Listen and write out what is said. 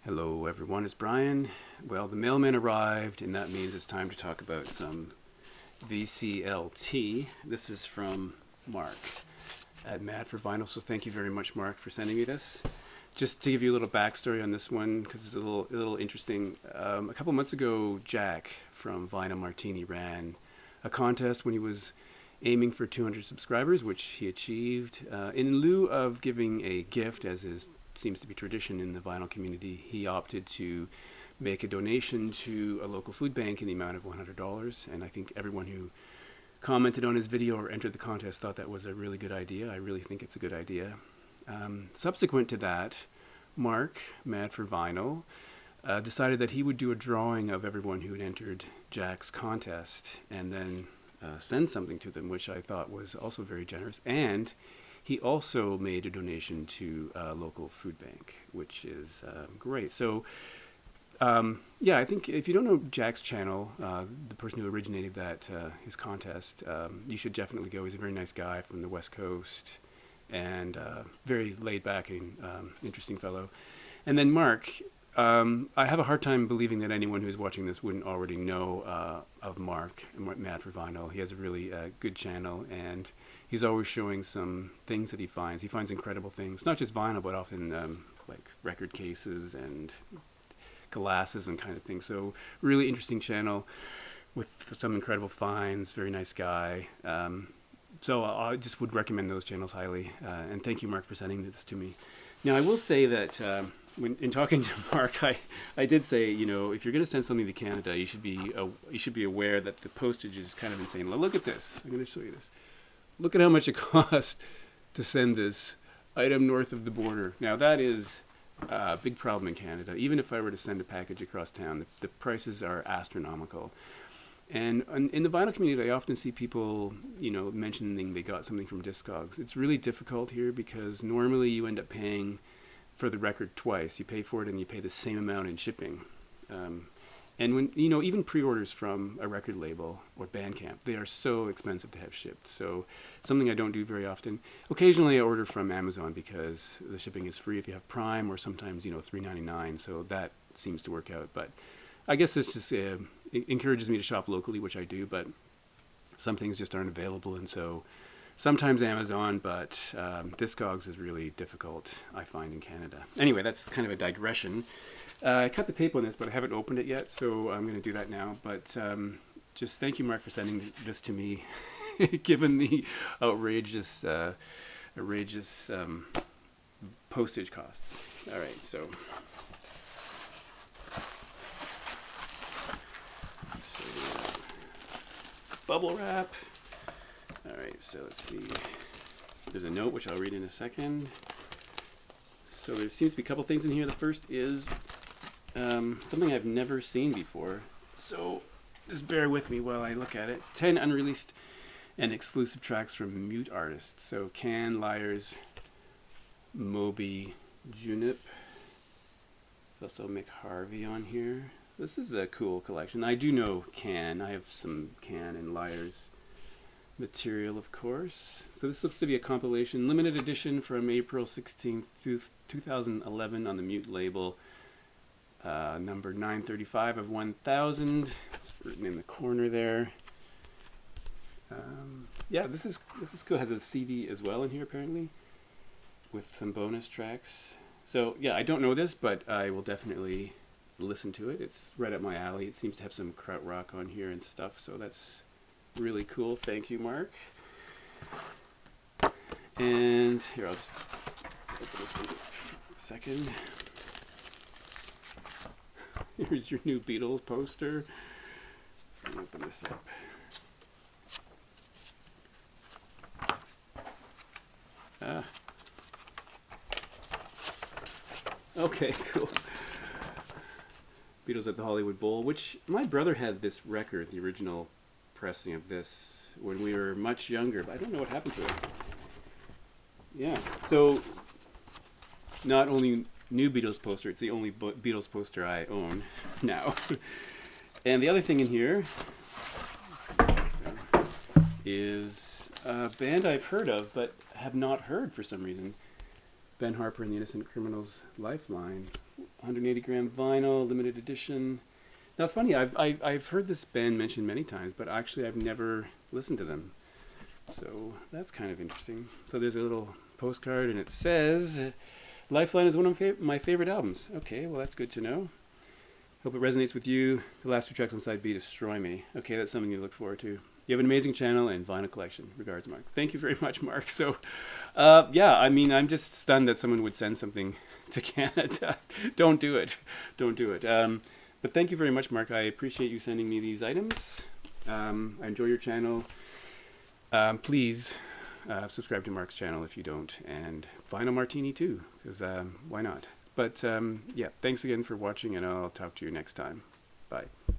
Hello everyone, it's Brian. Well, the mailman arrived, and that means it's time to talk about some VCLT. This is from Mark at Mad for Vinyl, so thank you very much, Mark, for sending me this. Just to give you a little backstory on this one, because it's a little interesting. A couple months ago, Jack from Vinyl Martini ran a contest when he was aiming for 200 subscribers, which he achieved. In lieu of giving a gift, as seems to be tradition in the vinyl community, he opted to make a donation to a local food bank in the amount of $100. And I think everyone who commented on his video or entered the contest thought that was a really good idea. I really think it's a good idea. Subsequent to that, Mark, Mad for Vinyl, decided that he would do a drawing of everyone who had entered Jack's contest and then send something to them, which I thought was also very generous. And he also made a donation to a local food bank, which is great. So, yeah, I think if you don't know Jack's channel, the person who originated his contest, you should definitely go. He's a very nice guy from the West Coast and very laid back and interesting fellow. And then Mark, I have a hard time believing that anyone who's watching this wouldn't already know of Mark and Mad for Vinyl. He has a really good channel, and he's always showing some things that he finds. He finds incredible things, not just vinyl, but often like record cases and glasses and kind of things. So really interesting channel with some incredible finds. Very nice guy. So I just would recommend those channels highly. And thank you, Mark, for sending this to me. Now, I will say that when in talking to Mark, I did say, you know, if you're going to send something to Canada, you should be aware that the postage is kind of insane. Now, look at this. I'm going to show you this. Look at how much it costs to send this item north of the border. Now, that is a big problem in Canada. Even if I were to send a package across town, the prices are astronomical. And in the vinyl community, I often see people, you know, mentioning they got something from Discogs. It's really difficult here because normally you end up paying for the record twice. You pay for it and you pay the same amount in shipping. And when, you know, even pre-orders from a record label or Bandcamp, they are so expensive to have shipped. So something I don't do very often. Occasionally I order from Amazon because the shipping is free if you have Prime, or sometimes, you know, $3.99. So that seems to work out. But I guess this just it encourages me to shop locally, which I do, but some things just aren't available. And so sometimes Amazon, but Discogs is really difficult, I find, in Canada. Anyway, that's kind of a digression. I cut the tape on this, but I haven't opened it yet, so I'm going to do that now. But just thank you, Mark, for sending this to me, given the outrageous postage costs. All right, so bubble wrap. All right, so let's see. There's a note, which I'll read in a second. So there seems to be a couple things in here. The first is something I've never seen before. So just bear with me while I look at it. 10 unreleased and exclusive tracks from mute artists. So Can, Liars, Moby, Junip. There's also Mick Harvey on here. This is a cool collection. I do know Can. I have some Can and Liars material, of course. So this looks to be a compilation, limited edition from April 16th, 2011 on the Mute label, number 935 of 1000. It's written in the corner there. Yeah, this is cool. It has a CD as well in here, apparently, with some bonus tracks. So yeah, I don't know this, but I will definitely listen to it. It's right up my alley. It seems to have some krautrock on here and stuff, so that's really cool. Thank you, Mark. And here, I'll just open this one for a second. Here's your new Beatles poster. Let me open this up. Okay, cool. Beatles at the Hollywood Bowl, which my brother had this record, the original pressing of this, when we were much younger, but I don't know what happened to it. Yeah, so not only new Beatles poster, it's the only Beatles poster I own now. And the other thing in here is a band I've heard of but have not heard for some reason. Ben Harper and the Innocent Criminals Lifeline. 180 gram vinyl, limited edition. Now, funny, I've heard this band mentioned many times, but actually I've never listened to them. So that's kind of interesting. So there's a little postcard, and it says, Lifeline is one of my favorite albums. Okay, well, that's good to know. Hope it resonates with you. The last two tracks on side B destroy me. Okay, that's something you look forward to. You have an amazing channel and vinyl collection. Regards, Mark. Thank you very much, Mark. So, yeah, I mean, I'm just stunned that someone would send something to Canada. Don't do it. Don't do it. But thank you very much, Mark. I appreciate you sending me these items. I enjoy your channel. Please subscribe to Mark's channel if you don't. And Vinyl Martini too, because why not? But yeah, thanks again for watching, and I'll talk to you next time. Bye.